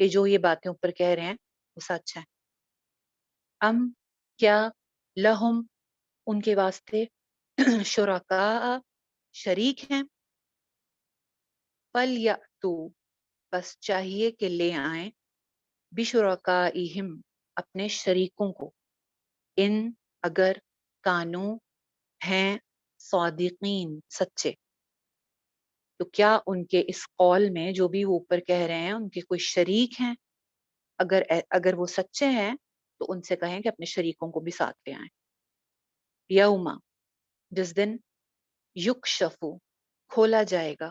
کہ جو یہ باتیں اوپر کہہ رہے ہیں وہ سچ ہے. ام کیا لہم ان کے واسطے شرکاء شریک ہیں. فلیأتو بس چاہیے کہ لے آئیں بشرکائہم اپنے شریکوں کو. ان اگر کانو ہیں صادقین سچے. تو کیا ان کے اس قول میں جو بھی وہ اوپر کہہ رہے ہیں ان کے کوئی شریک ہیں؟ اگر وہ سچے ہیں تو ان سے کہیں کہ اپنے شریکوں کو بھی ساتھ لے آئیں. یوما جس دن یکشفو کھولا جائے گا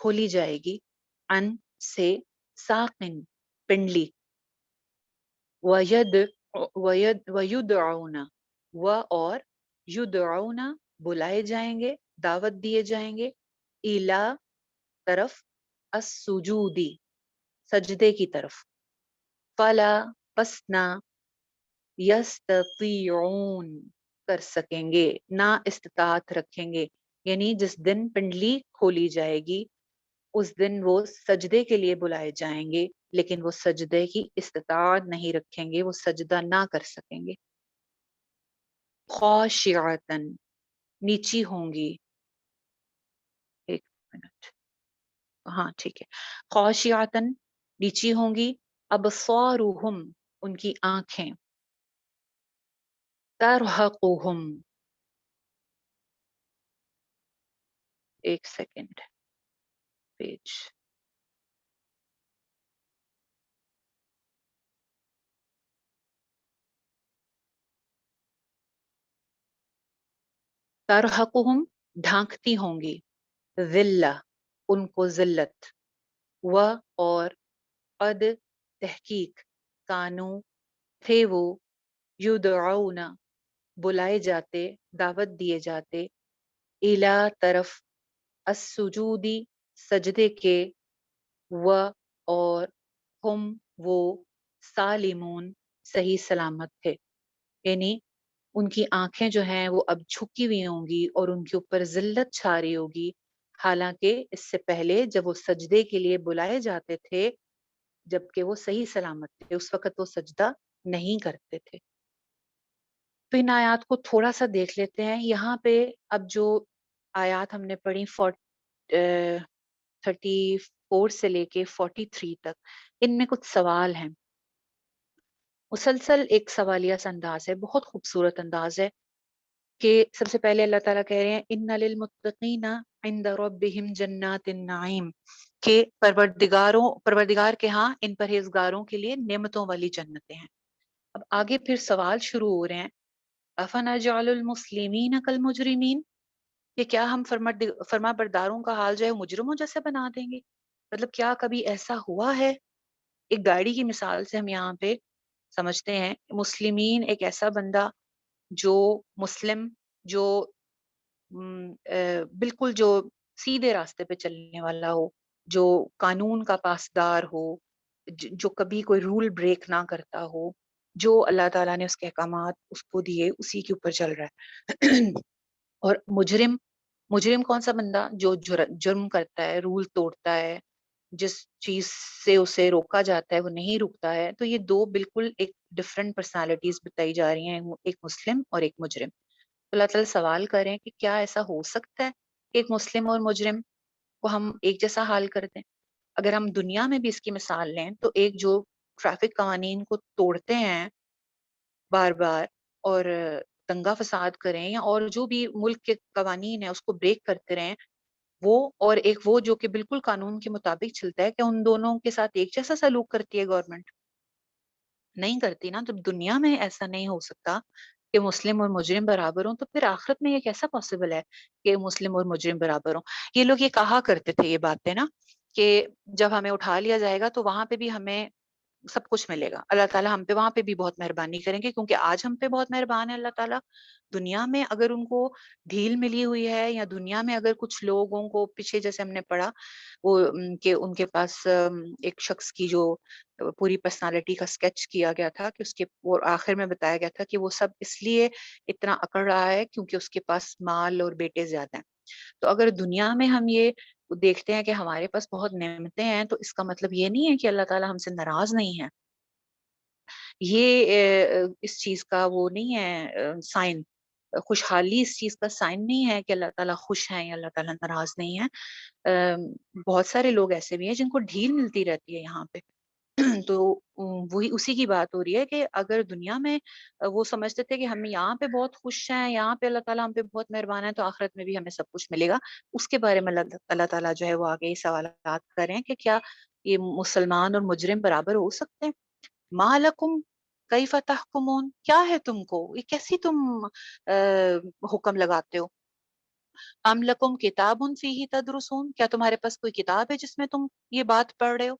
کھولی جائے گی ان سے ساقن پنڈلی ویدعون و اور یدعون بلائے جائیں گے دعوت دیے جائیں گے الا طرف السجودی سجدے کی طرف. فلا پسنا یستطیعون کر سکیں گے نہ استطاعت رکھیں گے. یعنی جس دن پنڈلی کھولی جائے گی اس دن وہ سجدے کے لیے بلائے جائیں گے لیکن وہ سجدے کی استطاعت نہیں رکھیں گے, وہ سجدہ نہ کر سکیں گے. خاشعتن نیچی ہوں گی. ایک منٹ, ہاں ٹھیک ہے. خاشعتن نیچی ہوں گی. ابصارہم ان کی آنکھیں. ترہقہم ایک سیکنڈ پیج ترہقہم ڈھانکتی ہوں گی. ذلہ ان کو ذلت. و اور قد تحقیق کانو تھے وہ یدعون بلائے جاتے دعوت دیے جاتے الا طرف السجودی سجدے کے. و اور ہم وہ سالمون صحیح سلامت تھے. یعنی ان کی آنکھیں جو ہیں وہ اب جھکی ہوئی ہوں گی اور ان کے اوپر ذلت چھا رہی ہوگی, حالانکہ اس سے پہلے جب وہ سجدے کے لیے بلائے جاتے تھے جبکہ وہ صحیح سلامت تھے اس وقت وہ سجدہ نہیں کرتے تھے. تو ان آیات کو تھوڑا سا دیکھ لیتے ہیں. یہاں پہ اب جو آیات ہم نے پڑھی 34 سے لے کے 43 تک, ان میں کچھ سوال ہیں. مسلسل ایک سوالیہ سا انداز ہے, بہت خوبصورت انداز ہے. کہ سب سے پہلے اللہ تعالیٰ کہہ رہے ہیں ان للمتقین عند ربہم جنات النعیم, کہ پروردگار کے ہاں ان پرہیزگاروں کے لیے نعمتوں والی جنتیں ہیں. اب آگے پھر سوال شروع ہو رہے ہیں. افنجعل المسلمین کالمجرمین, کہ کیا ہم فرما برداروں کا حال جو ہے مجرموں جیسے بنا دیں گے. مطلب کیا کبھی ایسا ہوا ہے؟ ایک گاڑی کی مثال سے ہم یہاں پہ سمجھتے ہیں. مسلمین ایک ایسا بندہ جو مسلم, جو بالکل جو سیدھے راستے پہ چلنے والا ہو, جو قانون کا پاسدار ہو, جو کبھی کوئی رول بریک نہ کرتا ہو, جو اللہ تعالیٰ نے اس کے احکامات اس کو دیے اسی کے اوپر چل رہا ہے. اور مجرم کون سا بندہ؟ جو جرم کرتا ہے, رول توڑتا ہے, جس چیز سے اسے روکا جاتا ہے وہ نہیں رکتا ہے. تو یہ دو بالکل ایک ڈفرینٹ پرسنالٹیز بتائی جا رہی ہیں, ایک مسلم اور ایک مجرم. اللہ تعالیٰ سوال کریں کہ کیا ایسا ہو سکتا ہے کہ ایک مسلم اور مجرم کو ہم ایک جیسا حال کر دیں؟ اگر ہم دنیا میں بھی اس کی مثال لیں تو ایک جو ٹریفک قوانین کو توڑتے ہیں بار بار اور دنگا فساد کریں, یا اور جو بھی ملک کے قوانین ہیں اس کو بریک کرتے رہیں, وہ اور ایک وہ جو کہ بالکل قانون کے مطابق چلتا ہے, کہ ان دونوں کے ساتھ ایک جیسا سلوک کرتی ہے گورنمنٹ؟ نہیں کرتی نا. جب دنیا میں ایسا نہیں ہو سکتا کہ مسلم اور مجرم برابر ہوں, تو پھر آخرت میں یہ کیسا پاسبل ہے کہ مسلم اور مجرم برابر ہوں؟ یہ لوگ یہ کہا کرتے تھے یہ باتیں نا, کہ جب ہمیں اٹھا لیا جائے گا تو وہاں پہ بھی ہمیں سب کچھ ملے گا. اللہ تعالیٰ ہم پہ وہاں پہ بھی بہت مہربانی کریں گے, کیونکہ آج ہم پہ بہت مہربان ہے اللہ تعالیٰ. دنیا میں اگر ان کو ڈھیل ملی ہوئی ہے, یا دنیا میں اگر کچھ لوگوں کو پیچھے جیسے ہم نے پڑھا وہ کہ ان کے پاس ایک شخص کی جو پوری پرسنالٹی کا سکیچ کیا گیا تھا, کہ اس کے اور آخر میں بتایا گیا تھا کہ وہ سب اس لیے اتنا اکڑ رہا ہے کیونکہ اس کے پاس مال اور بیٹے زیادہ ہیں. تو اگر دنیا میں ہم یہ دیکھتے ہیں کہ ہمارے پاس بہت نعمتیں ہیں، تو اس کا مطلب یہ نہیں ہے کہ اللہ تعالیٰ ہم سے ناراض نہیں ہے. یہ اس چیز کا وہ نہیں ہے سائن. خوشحالی اس چیز کا سائن نہیں ہے کہ اللہ تعالیٰ خوش ہیں یا اللہ تعالیٰ ناراض نہیں ہے. بہت سارے لوگ ایسے بھی ہیں جن کو ڈھیل ملتی رہتی ہے یہاں پہ. تو وہی اسی کی بات ہو رہی ہے کہ اگر دنیا میں وہ سمجھتے تھے کہ ہم یہاں پہ بہت خوش ہیں، یہاں پہ اللہ تعالیٰ ہم پہ بہت مہربان ہے، تو آخرت میں بھی ہمیں سب کچھ ملے گا. اس کے بارے میں اللہ تعالیٰ جو ہے وہ آگے یہ سوالات کریں کہ کیا یہ مسلمان اور مجرم برابر ہو سکتے ہیں؟ مالکم کیف تحکمون، کیا ہے تم کو، یہ کیسی تم حکم لگاتے ہو؟ ام لکم کتاب فیہ تدرسون، کیا تمہارے پاس کوئی کتاب ہے جس میں تم یہ بات پڑھ رہے ہو؟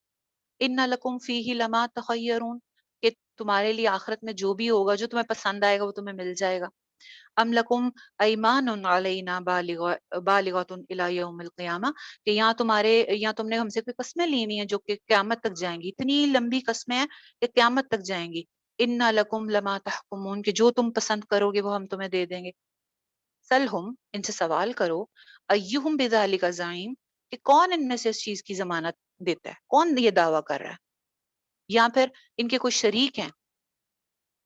ان لکم فیہ لما تخیرون، کہ تمہارے لیے آخرت میں جو بھی ہوگا، جو تمہیں پسند آئے گا وہ تمہیں مل جائے گا. ام لکم ایمان علینا بالغۃ الی یوم القیامہ، کہ یہاں تم نے ہم سے کوئی قسمیں لی ہوئی ہیں جو کہ قیامت تک جائیں گی، اتنی لمبی قسمیں ہیں کہ قیامت تک جائیں گی. ان لکم لما تحکمون، کہ جو تم پسند کرو گے وہ ہم تمہیں دے دیں گے. سلہم، ان سے سوال کرو، ایہم بذالک زعیم، کہ کون ان میں سے اس چیز کی ضمانت دیتا ہے، کون یہ دعویٰ کر رہا ہے، یا پھر ان کے کوئی شریک ہیں.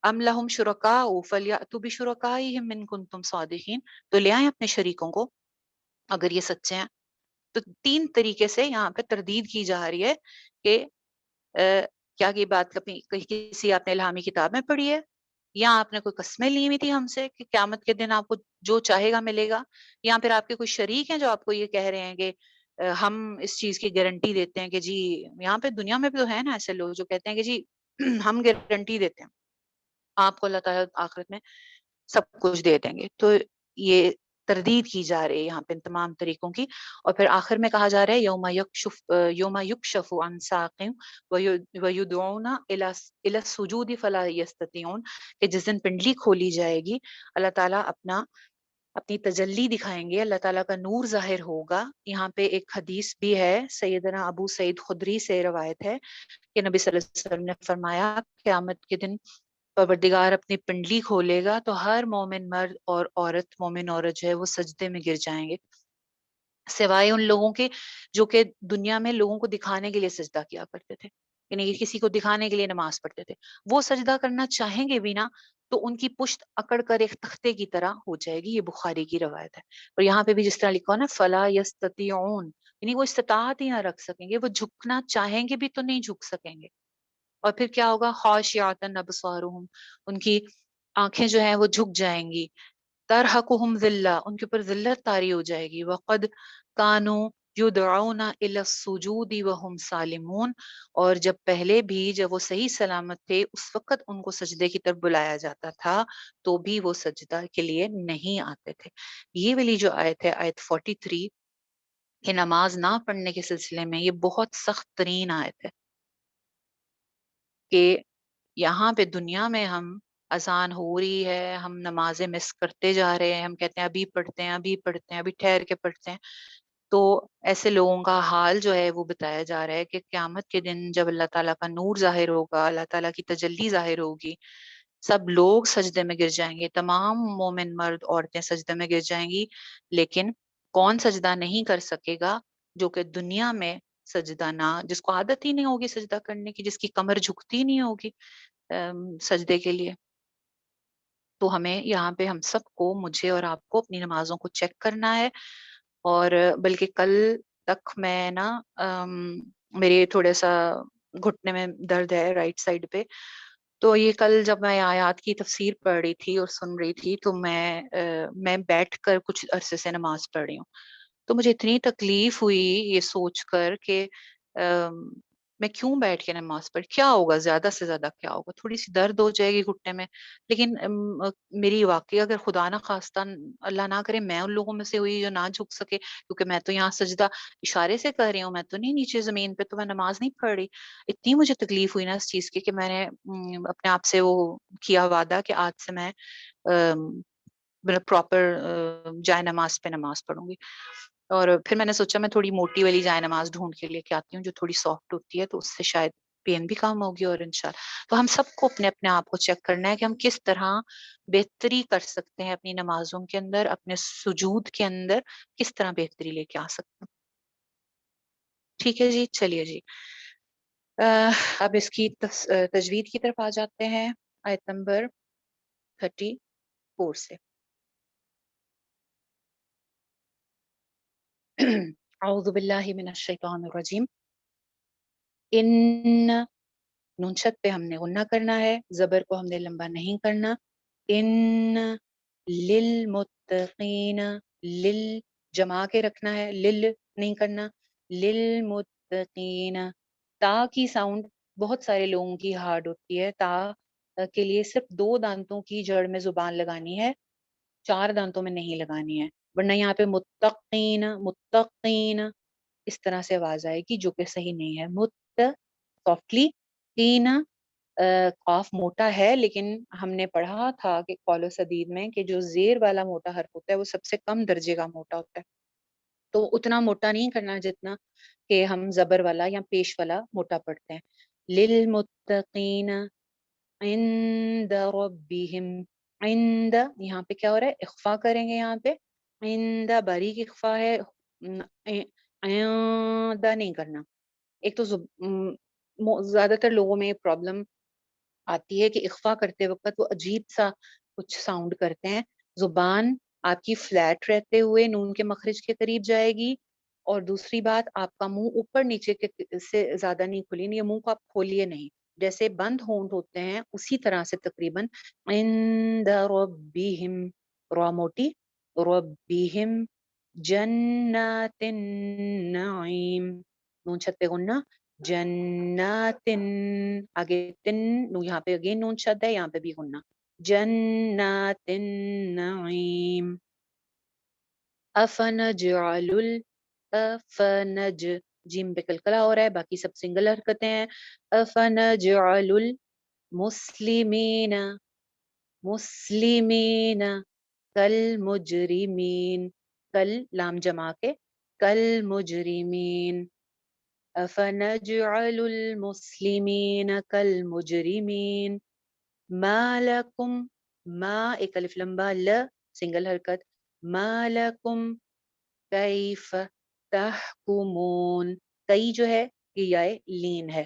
ام لہم شرکاء فلیأتوا بشرکائہم ان کنتم صادقین، تو لے آئیں اپنے شریکوں کو اگر یہ سچے ہیں. تو تین طریقے سے یہاں پہ تردید کی جا رہی ہے کہ کیا یہ بات کسی آپ نے الہامی کتاب میں پڑھی ہے، یا آپ نے کوئی قسمیں لی ہوئی تھی ہم سے کہ قیامت کے دن آپ کو جو چاہے گا ملے گا، یا پھر آپ کے کوئی شریک ہیں جو آپ کو یہ کہہ رہے ہیں کہ ہم اس چیز کی گارنٹی دیتے ہیں کہ جی. یہاں پہ دنیا میں بھی تو ہے نا ایسے لوگ جو کہتے ہیں کہ جی ہم گارنٹی دیتے ہیں آپ کو اللہ تعالیٰ آخرت میں سب کچھ دے دیں گے. تو یہ تردید کی جا رہی ہے یہاں پہ ان تمام طریقوں کی. اور پھر آخر میں کہا جا رہا ہے یوم یکشف عن ساق ویدعون الی السجود فلا یستطیعون، کہ جس دن پنڈلی کھولی جائے گی، اللہ تعالیٰ اپنی تجلی دکھائیں گے، اللہ تعالیٰ کا نور ظاہر ہوگا. یہاں پہ ایک حدیث بھی ہے، سیدنا ابو سعید خدری سے روایت ہے کہ نبی صلی اللہ علیہ وسلم نے فرمایا قیامت کے دن پروردگار اپنی پنڈلی کھولے گا تو ہر مومن مرد اور عورت، مومن عورت جو ہے وہ سجدے میں گر جائیں گے، سوائے ان لوگوں کے جو کہ دنیا میں لوگوں کو دکھانے کے لیے سجدہ کیا کرتے تھے، یعنی کسی کو دکھانے کے لیے نماز پڑھتے تھے. وہ سجدہ کرنا چاہیں گے بھی نا تو ان کی پشت اکڑ کر ایک تختے کی طرح ہو جائے گی. یہ بخاری کی روایت ہے. اور یہاں پہ بھی جس طرح لکھا ہو نا فلا یستطیعون، یعنی وہ استطاعت ہی نہ رکھ سکیں گے، وہ جھکنا چاہیں گے بھی تو نہیں جھک سکیں گے. اور پھر کیا ہوگا، خاشعۃ ابصارہم، ان کی آنکھیں جو ہیں وہ جھک جائیں گی. ترہقہم ذلہ، ان کے اوپر ذلت طاری ہو جائے گی. وقد کانوا یدعون الی السجود وهم سالمون، اور جب پہلے بھی جب وہ صحیح سلامت تھے اس وقت ان کو سجدے کی طرف بلایا جاتا تھا تو بھی وہ سجدہ کے لیے نہیں آتے تھے. یہ والی جو آیت ہے، آیت 43، کہ نماز نہ پڑھنے کے سلسلے میں یہ بہت سخت ترین آیت ہے. کہ یہاں پہ دنیا میں ہم اذان ہو رہی ہے، ہم نمازیں مس کرتے جا رہے ہیں، ہم کہتے ہیں ابھی پڑھتے ہیں ابھی پڑھتے ہیں ابھی ٹھہر کے پڑھتے ہیں. تو ایسے لوگوں کا حال جو ہے وہ بتایا جا رہا ہے کہ قیامت کے دن جب اللہ تعالیٰ کا نور ظاہر ہوگا، اللہ تعالیٰ کی تجلی ظاہر ہوگی، سب لوگ سجدے میں گر جائیں گے، تمام مومن مرد عورتیں سجدے میں گر جائیں گی. لیکن کون سجدہ نہیں کر سکے گا؟ جو کہ دنیا میں سجدہ نہ، جس کو عادت ہی نہیں ہوگی سجدہ کرنے کی، جس کی کمر جھکتی نہیں ہوگی سجدے کے لیے. تو ہمیں یہاں پہ ہم سب کو، مجھے اور آپ کو، اپنی نمازوں کو چیک کرنا ہے. اور بلکہ کل تک میں نا میرے تھوڑا سا گھٹنے میں درد ہے رائٹ سائڈ پہ. تو یہ کل جب میں آیات کی تفسیر پڑھ رہی تھی اور سن رہی تھی تو میں بیٹھ کر کچھ عرصے سے نماز پڑھ رہی ہوں. تو مجھے اتنی تکلیف ہوئی یہ سوچ کر کہ میں کیوں بیٹھ کے نماز پڑھ، کیا ہوگا، زیادہ سے زیادہ کیا ہوگا، تھوڑی سی درد ہو جائے گی گھٹنے میں. لیکن میری واقعی اگر خدا نہ خواستہ اللہ نہ کرے میں ان لوگوں میں سے ہوئی جو نہ جھک سکے، کیونکہ میں تو یہاں سجدہ اشارے سے کر رہی ہوں، میں تو نہیں نیچے زمین پہ، تو میں نماز نہیں پڑھ رہی. اتنی مجھے تکلیف ہوئی نا اس چیز کی کہ میں نے اپنے آپ سے وہ کیا وعدہ کہ آج سے میں پراپر جائے نماز پہ نماز پڑھوں گی. اور پھر میں نے سوچا میں تھوڑی موٹی والی جائے نماز ڈھونڈ کے لے کے آتی ہوں جو تھوڑی سافٹ ہوتی ہے، تو اس سے شاید پین بھی کم ہوگی. اور انشاءاللہ تو ہم سب کو اپنے اپنے آپ کو چیک کرنا ہے کہ ہم کس طرح بہتری کر سکتے ہیں اپنی نمازوں کے اندر، اپنے سجود کے اندر کس طرح بہتری لے کے آ سکتے ہیں. ٹھیک ہے جی، چلیے جی اب اس کی تجوید کی طرف آ جاتے ہیں، آیت نمبر 34 سے۔ اعوذ باللہ من الشیطان الرجیم۔ ان، نون شد پہ ہم نے غنہ کرنا ہے، زبر کو ہم نے لمبا نہیں کرنا۔ ان للمتقین، لل جما کے رکھنا ہے، لل نہیں کرنا، للمتقین۔ تا کی ساؤنڈ بہت سارے لوگوں کی ہارڈ ہوتی ہے، تا کے لیے صرف 2 دانتوں کی جڑ میں زبان لگانی ہے، 4 دانتوں میں نہیں لگانی ہے، ورنہ یہاں پہ متقین، متقین اس طرح سے آواز آئے گی جو کہ صحیح نہیں ہے۔ مت سافٹلی، قین قاف موٹا ہے، لیکن ہم نے پڑھا تھا کہ قول و سدید میں کہ جو زیر والا موٹا حرف ہوتا ہے وہ سب سے کم درجے کا موٹا ہوتا ہے، تو اتنا موٹا نہیں کرنا جتنا کہ ہم زبر والا یا پیش والا موٹا پڑھتے ہیں۔ للمتقین عند ربہم، عند یہاں پہ کیا ہو رہا ہے، اخفا کریں گے، یہاں پہ عند باریک اخفا ہے، عند نہیں کرنا۔ ایک تو زیادہ تر لوگوں میں پرابلم آتی ہے کہ اخفا کرتے وقت وہ عجیب سا کچھ ساؤنڈ کرتے ہیں، زبان آپ کی فلیٹ رہتے ہوئے نون کے مخرج کے قریب جائے گی، اور دوسری بات آپ کا منہ اوپر نیچے کے سے زیادہ نہیں کھلیں گے، منہ کو آپ کھولیے نہیں، جیسے بند ہونٹ ہوتے ہیں اسی طرح سے تقریباً۔ عند ربہم، را موٹی، ربہم جنات النعیم، نون چھت پہ غنہ، جنات، آگے تن، یہاں پہ اگین نون شد ہے، یہاں پہ بھی غنہ، جنات النعیم۔ افنجعل افنج، جیم پہ کلکلا ہو رہا ہے، باقی سب سنگل حرکتیں ہیں۔ افنجعل المسلمین، مسلمین کل مجرمین، کل لام جما کے، کل مجرمین، افنجعل المسلمین کالمجرمین، ما لکم، ما ایک الف لمبا، ل سنگل حرکت، ما لکم کیف تحکمون، کئی جو ہے یہ یائے لین ہے،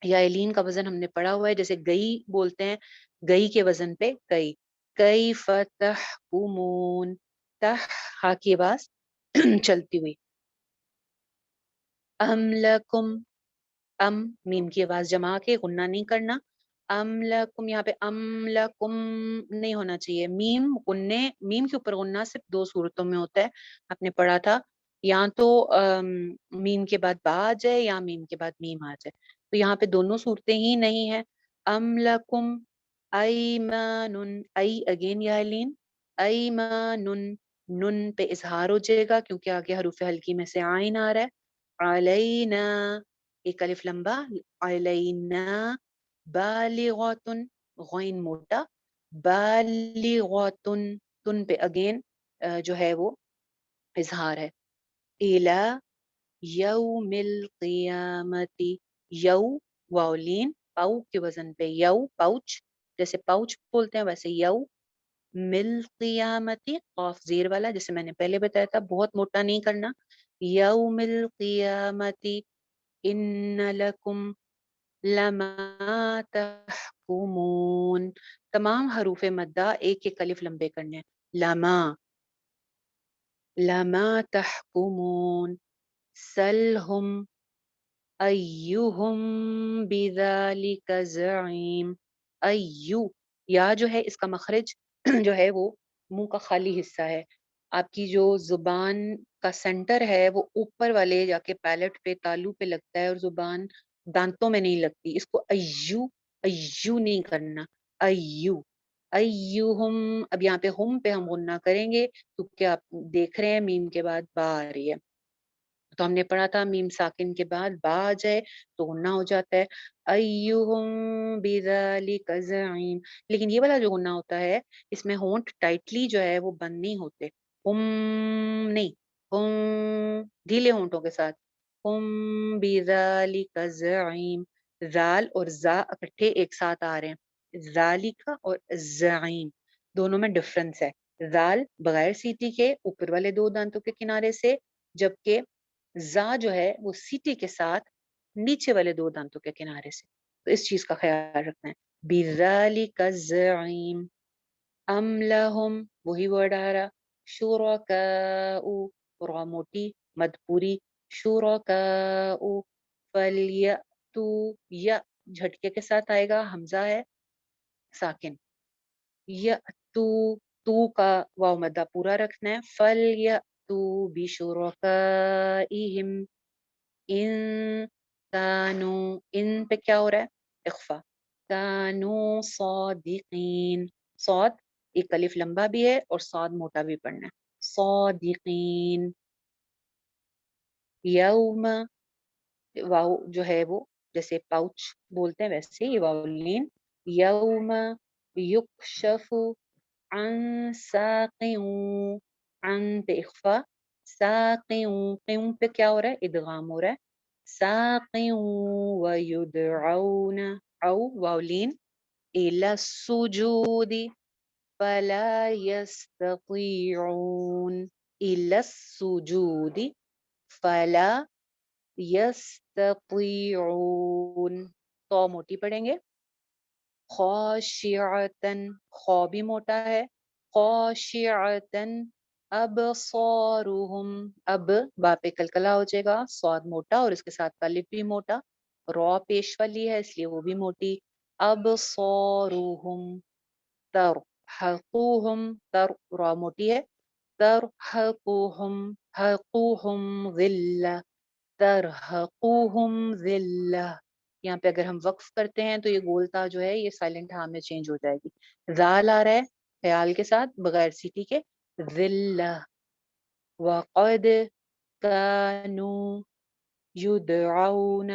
یائے لین کا وزن ہم نے پڑھا ہوا ہے، جیسے گئی بولتے ہیں، گئی کے وزن پہ کئی، کیف تحکمون، تح ہا کی آواز چلتی ہوئی، ام لکم، ام میم کی آواز جما کے غنہ نہیں کرنا، ام لکم، یہاں پہ ام لکم نہیں ہونا چاہیے، میم غنے، میم کے اوپر غنہ صرف 2 صورتوں میں ہوتا ہے، آپ نے پڑھا تھا، یا تو میم کے بعد با آ جائے یا میم کے بعد میم آ جائے، تو یہاں پہ دونوں صورتیں ہی نہیں ہیں۔ ام لکم ایمان، ای اگین یا لین، ایمان، نن پہ اظہار ہو جائے گا کیونکہ آگے حروف ہلکی میں سے آئین آ رہا ہے، علینا ایک الف لمبا، علینا بالغاتن، غین موٹا، بالغاتن، تن پہ اگین جو ہے وہ اظہار ہے، الا یوم القیامتی، یو واولین، پاؤ کے وزن پہ یو، پاؤچ، جیسے پاؤچ بولتے ہیں ویسے یو مل قیامتی، قاف زیر والا، جیسے میں نے پہلے بتایا تھا بہت موٹا نہیں کرنا، یوم القیامتی ان لکم لما تحکمون، تمام حروف مدہ ایک ایک الف لمبے کرنے ہیں، لما، لما تحکمون، سلہم ایہم بذالک زعیم، ایو، یا جو ہے اس کا مخرج جو ہے وہ منہ کا خالی حصہ ہے، آپ کی جو زبان کا سینٹر ہے وہ اوپر والے جا کے پیلٹ پہ تالو پہ لگتا ہے اور زبان دانتوں میں نہیں لگتی، اس کو ایو، ایو نہیں کرنا، ایو، ایوہم، اب یہاں پہ ہم پہ ہم غنہ کریں گے کیونکہ آپ دیکھ رہے ہیں میم کے بعد با آ رہی ہے، تو ہم نے پڑھا تھا میم ساکن کے بعد با آ جائے تو غنہ ہو جاتا ہے، ایہم بذالک زعیم، لیکن یہ والا جو غنہ ہوتا ہے اس میں ہونٹ ٹائٹلی جو ہے وہ بند نہیں ہوتے، ہم نہیں، ہم ڈھیلے ہونٹوں کے ساتھ، ہم بذالک زعیم، زال اور زا اکٹھے ایک ساتھ آ رہے ہیں، ذالک اور زعیم دونوں میں ڈفرنس ہے، زال بغیر سیٹی کے اوپر والے 2 دانتوں کے کنارے سے، جبکہ زا جو ہے وہ سیٹی کے ساتھ نیچے والے دو دانتوں کے کنارے سے، تو اس چیز کا خیال رکھنا ہے. بِذَلِكَ الزَّعِيمُ ام لہم وہی ورڈ آ رہا شرکاء را موٹی مد پوری شرکاء فلیأتو یا جھٹکے کے ساتھ آئے گا حمزہ ہے ساکن یأتو تو کا واو مدہ پورا رکھنا ہے فلیأتو بشرکائہم ان کانو ان پہ کیا ہو رہا ہے اخفا کانو صادقین صاد ایک الف لمبا بھی ہے اور صاد موٹا بھی پڑھنا ہے صادقین یوم واو جو ہے وہ جیسے پاؤچ بولتے ہیں ویسے یہ واو لین یوم یکشف عن ساق عن پہ اخفا ساق قیوں پہ کیا ہو رہا ہے ادغام ہو رہا ہے ساق ویدعون او واو لین الى السجود فلا يستطيعون إلى السجود فلا يستطيعون تو موٹی پڑھیں گے خاشعتن خو بھی موٹا ہے خاشعتن ابصارهم اب با پہ کلکلا ہو جائے گا صاد موٹا اور اس کے ساتھ الف بھی موٹا رو پیش والی ہے اس لیے وہ بھی موٹی ابصارهم ترحقوهم تر را موٹی ہے ترحقوهم حقوهم ذلہ ترحقوهم ذلہ یہاں پہ اگر ہم وقف کرتے ہیں تو یہ گولتا جو ہے یہ سائلنٹ ہاں میں چینج ہو جائے گی ذال آ رہا ہے خیال کے ساتھ بغیر سیٹی کے ذلہ وقد كانوا يدعون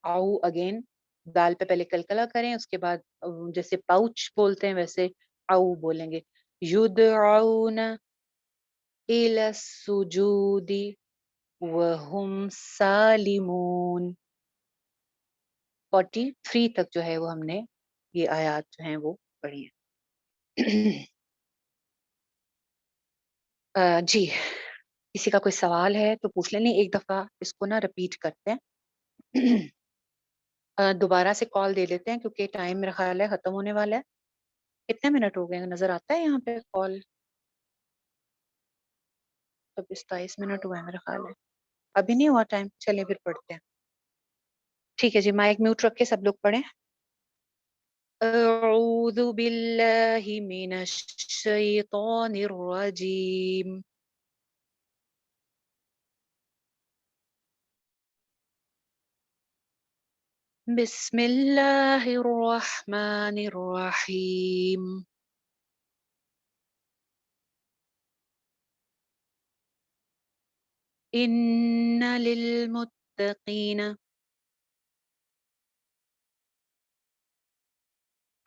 او اگین دال پہ پہلے کلکلا کریں اس کے بعد جیسے پاؤچ بولتے ہیں ویسے او بولیں گے یدعون الى السجود وهم سالمون 43 تک جو ہے وہ ہم نے یہ آیات جو ہیں وہ پڑھی ہیں. جی کسی کا کوئی سوال ہے تو پوچھ لیں. نہیں ایک دفعہ اس کو نا رپیٹ کرتے ہیں. دوبارہ سے کال دے لیتے ہیں کیونکہ ٹائم میرا خیال ہے ختم ہونے والا ہے. کتنے منٹ ہو گئے نظر آتا ہے یہاں پہ کال؟ 27 منٹ ہوا ہے میرا خیال ہے. ابھی نہیں ہوا ٹائم. چلیں پھر پڑھتے ہیں. ٹھیک ہے جی مائک میوٹ رکھ کے سب لوگ پڑھیں. اعوذ باللہ من الشیطان الرجیم بسم اللہ الرحمن الرحیم ان للمتقین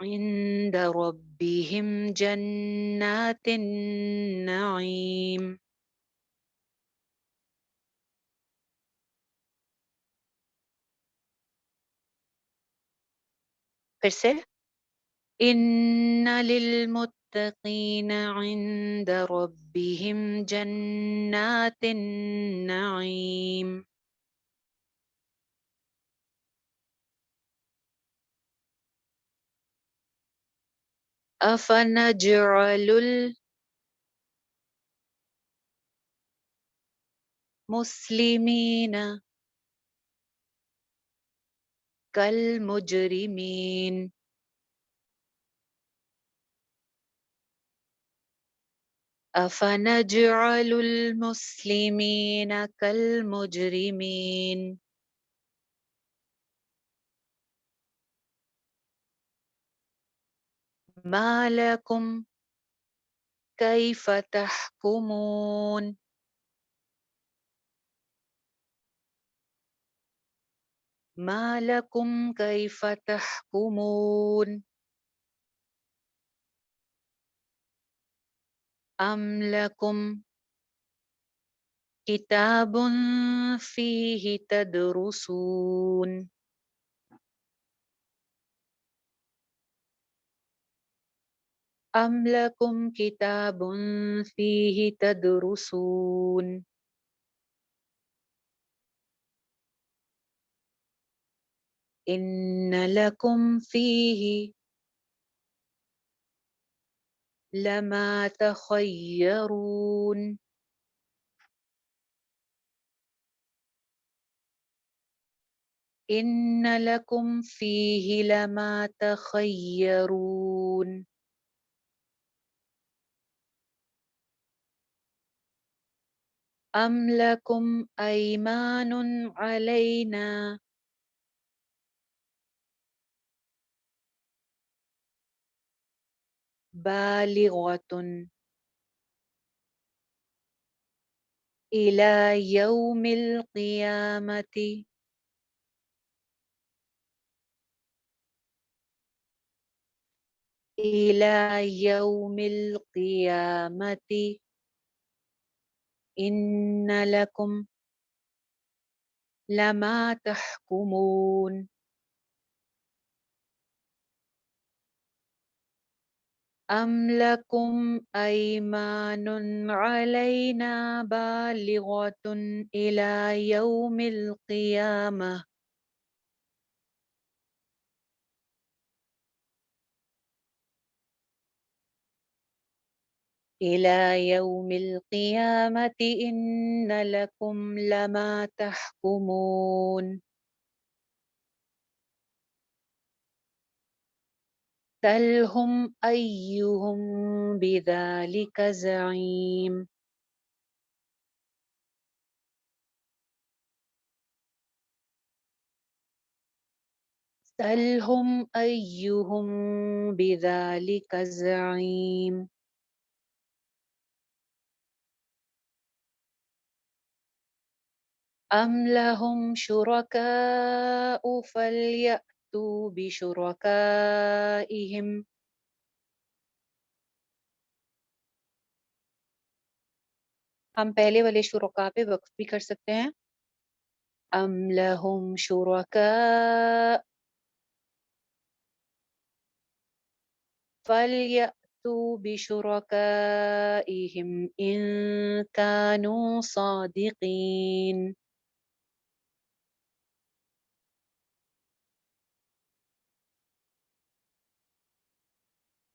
عند ربهم جنات النعیم. پھر سے ان للمتقین عند ربهم جنات النعیم. افنجعل المسلمین کالمجرمین. افنجعل المسلمین کالمجرمین. ما لکم کیف تحکمون. ما لکم کیف تحکمون. ام لکم کتاب فیہ تدرسون. ام لکم کتاب فیہ تدرسون. إن لكم فيه لما تخيرون. إن لكم فيه لما تخيرون. أم لكم أيمان علينا بالغة إلى يوم القيامة. إلى يوم القيامة. إن لكم لما تحكمون. أم لكم أيمان علينا بالغة إلى يوم القيامة. إلى يوم القيامة إن لكم لما تحكمون. سلهم أيهم بذلك زعيم. سلهم أيهم بذلك زعيم. أم لهم شركاء فليأتوا بشركائهم. ہم پہلے والے شرکاء پہ وقف بھی کر سکتے ہیں. أم لهم شركاء فليأتوا بشركائهم إن كانوا صادقين.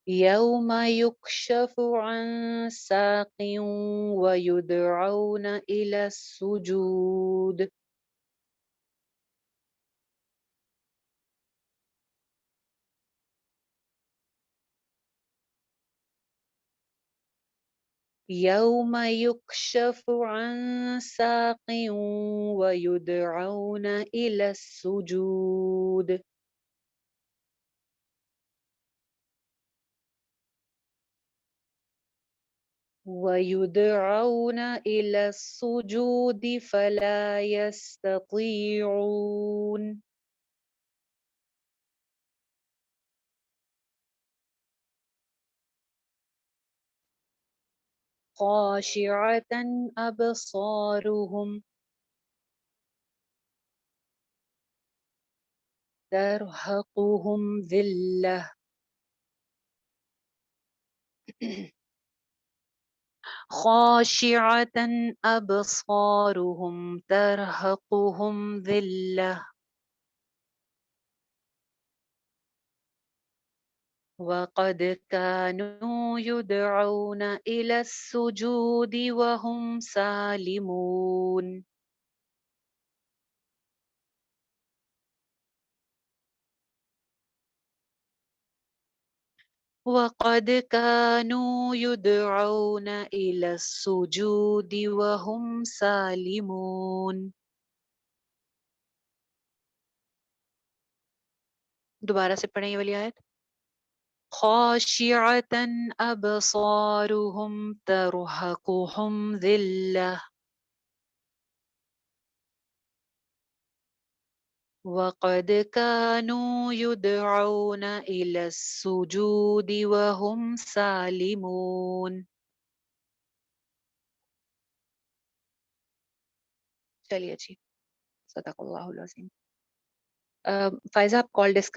يوم يكشف عن ساق ويدعون إلى السجود. يوم يكشف عن ساق ويدعون إلى السجود. ويدعون إلى السجود فلا يستطيعون. خاشعة أبصارهم ترهقهم ذلة. خاشعة أبصارهم ترهقهم ذلة. وقد كانوا يدعون إلى السجود وهم سالمون. وقد كانوا يدعون إلى السجود وهم سالمون. دوبارہ سے پڑھیں یہ والی آیت. خاشعة أبصارهم ترهقهم ذلة. وقد كانوا يدعون إلى السجود وهم سالمون. چلیے جی، صدق اللہ العظیم. فائزہ آپ کال ڈسکنیکٹ